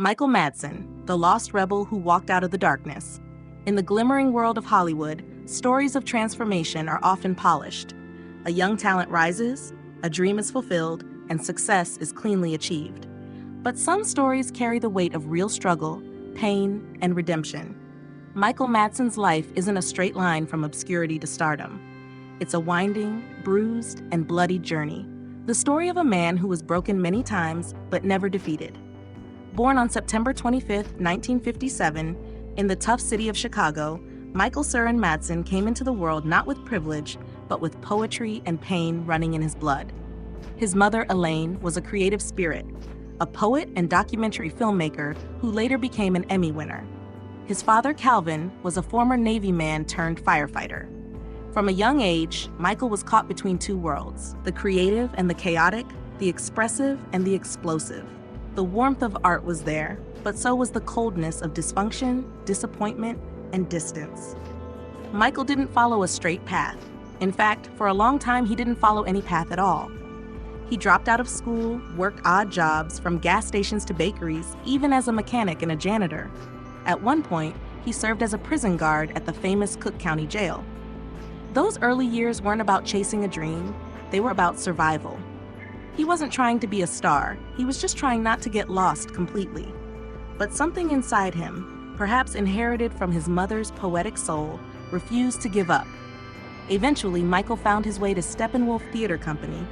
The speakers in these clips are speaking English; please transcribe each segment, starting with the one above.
Michael Madsen, the lost rebel who walked out of the darkness. In the glimmering world of Hollywood, stories of transformation are often polished. A young talent rises, a dream is fulfilled, and success is cleanly achieved. But some stories carry the weight of real struggle, pain, and redemption. Michael Madsen's life isn't a straight line from obscurity to stardom. It's a winding, bruised, and bloodied journey. The story of a man who was broken many times but never defeated. Born on September 25, 1957, in the tough city of Chicago, Michael Søren Madsen came into the world not with privilege, but with poetry and pain running in his blood. His mother, Elaine, was a creative spirit, a poet and documentary filmmaker who later became an Emmy winner. His father, Calvin, was a former Navy man turned firefighter. From a young age, Michael was caught between two worlds, the creative and the chaotic, the expressive and the explosive. The warmth of art was there, but so was the coldness of dysfunction, disappointment, and distance. Michael didn't follow a straight path. In fact, for a long time, he didn't follow any path at all. He dropped out of school, worked odd jobs, from gas stations to bakeries, even as a mechanic and a janitor. At one point, he served as a prison guard at the famous Cook County Jail. Those early years weren't about chasing a dream, they were about survival. He wasn't trying to be a star, he was just trying not to get lost completely. But something inside him, perhaps inherited from his mother's poetic soul, refused to give up. Eventually, Michael found his way to Steppenwolf Theater Company,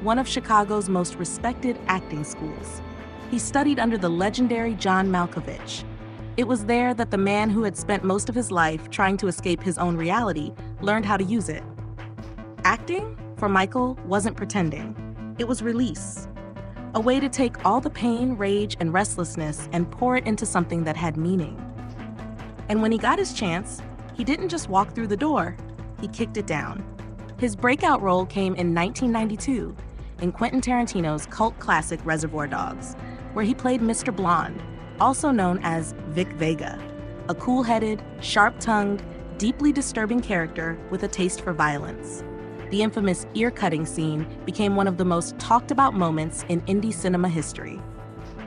one of Chicago's most respected acting schools. He studied under the legendary John Malkovich. It was there that the man who had spent most of his life trying to escape his own reality learned how to use it. Acting, for Michael, wasn't pretending. It was release. A way to take all the pain, rage, and restlessness and pour it into something that had meaning. And when he got his chance, he didn't just walk through the door, he kicked it down. His breakout role came in 1992 in Quentin Tarantino's cult classic Reservoir Dogs, where he played Mr. Blonde, also known as Vic Vega, a cool-headed, sharp-tongued, deeply disturbing character with a taste for violence. The infamous ear-cutting scene became one of the most talked-about moments in indie cinema history.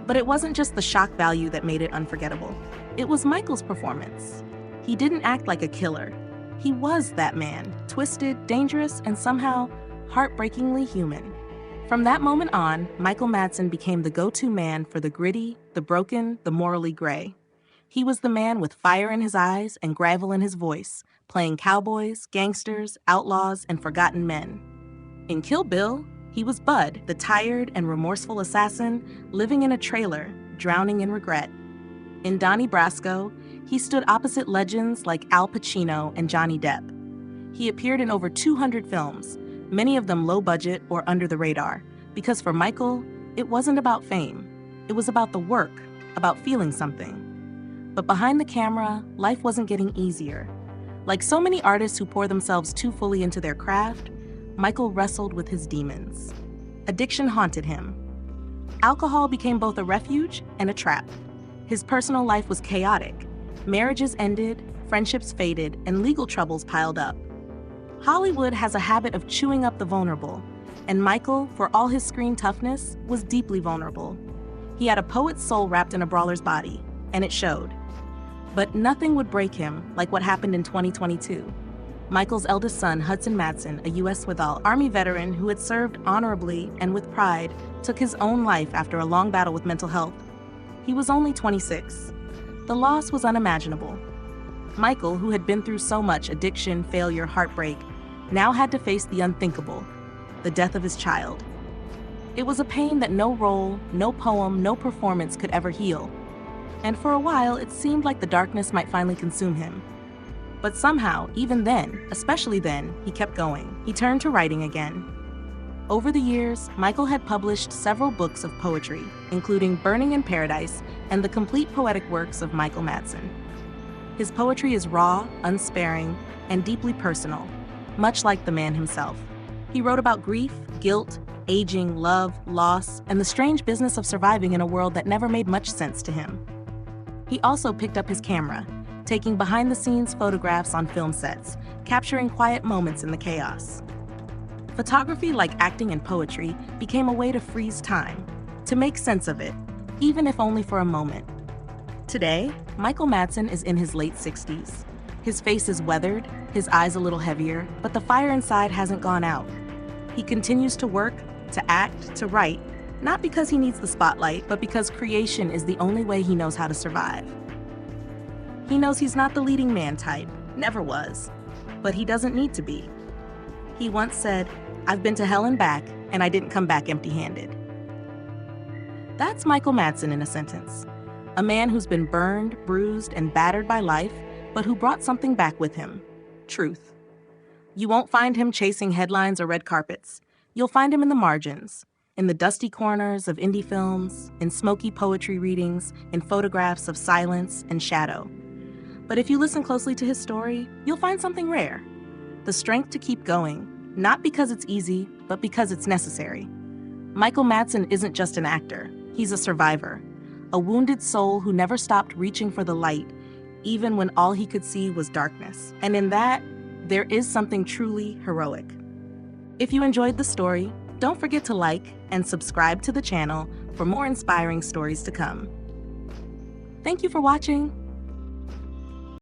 But it wasn't just the shock value that made it unforgettable. It was Michael's performance. He didn't act like a killer. He was that man, twisted, dangerous, and somehow heartbreakingly human. From that moment on, Michael Madsen became the go-to man for the gritty, the broken, the morally gray. He was the man with fire in his eyes and gravel in his voice, playing cowboys, gangsters, outlaws, and forgotten men. In Kill Bill, he was Bud, the tired and remorseful assassin living in a trailer, drowning in regret. In Donnie Brasco, he stood opposite legends like Al Pacino and Johnny Depp. He appeared in over 200 films, many of them low budget or under the radar, because for Michael, it wasn't about fame. It was about the work, about feeling something. But behind the camera, life wasn't getting easier. Like so many artists who pour themselves too fully into their craft, Michael wrestled with his demons. Addiction haunted him. Alcohol became both a refuge and a trap. His personal life was chaotic. Marriages ended, friendships faded, and legal troubles piled up. Hollywood has a habit of chewing up the vulnerable, and Michael, for all his screen toughness, was deeply vulnerable. He had a poet's soul wrapped in a brawler's body, and it showed. But nothing would break him like what happened in 2022. Michael's eldest son, Hudson Madsen, a U.S. Withal Army veteran who had served honorably and with pride, took his own life after a long battle with mental health. He was only 26. The loss was unimaginable. Michael, who had been through so much addiction, failure, heartbreak, now had to face the unthinkable, the death of his child. It was a pain that no role, no poem, no performance could ever heal. And for a while, it seemed like the darkness might finally consume him. But somehow, even then, especially then, he kept going. He turned to writing again. Over the years, Michael had published several books of poetry, including Burning in Paradise and the complete poetic works of Michael Madsen. His poetry is raw, unsparing, and deeply personal, much like the man himself. He wrote about grief, guilt, aging, love, loss, and the strange business of surviving in a world that never made much sense to him. He also picked up his camera, taking behind-the-scenes photographs on film sets, capturing quiet moments in the chaos. Photography, like acting and poetry, became a way to freeze time, to make sense of it, even if only for a moment. Today, Michael Madsen is in his late 60s. His face is weathered, his eyes a little heavier, but the fire inside hasn't gone out. He continues to work, to act, to write, not because he needs the spotlight, but because creation is the only way he knows how to survive. He knows he's not the leading man type, never was, but he doesn't need to be. He once said, "I've been to hell and back, and I didn't come back empty-handed." That's Michael Madsen in a sentence. A man who's been burned, bruised, and battered by life, but who brought something back with him: truth. You won't find him chasing headlines or red carpets. You'll find him in the margins, in the dusty corners of indie films, in smoky poetry readings, in photographs of silence and shadow. But if you listen closely to his story, you'll find something rare: the strength to keep going, not because it's easy, but because it's necessary. Michael Madsen isn't just an actor. He's a survivor, a wounded soul who never stopped reaching for the light, even when all he could see was darkness. And in that, there is something truly heroic. If you enjoyed the story, don't forget to like and subscribe to the channel for more inspiring stories to come. Thank you for watching.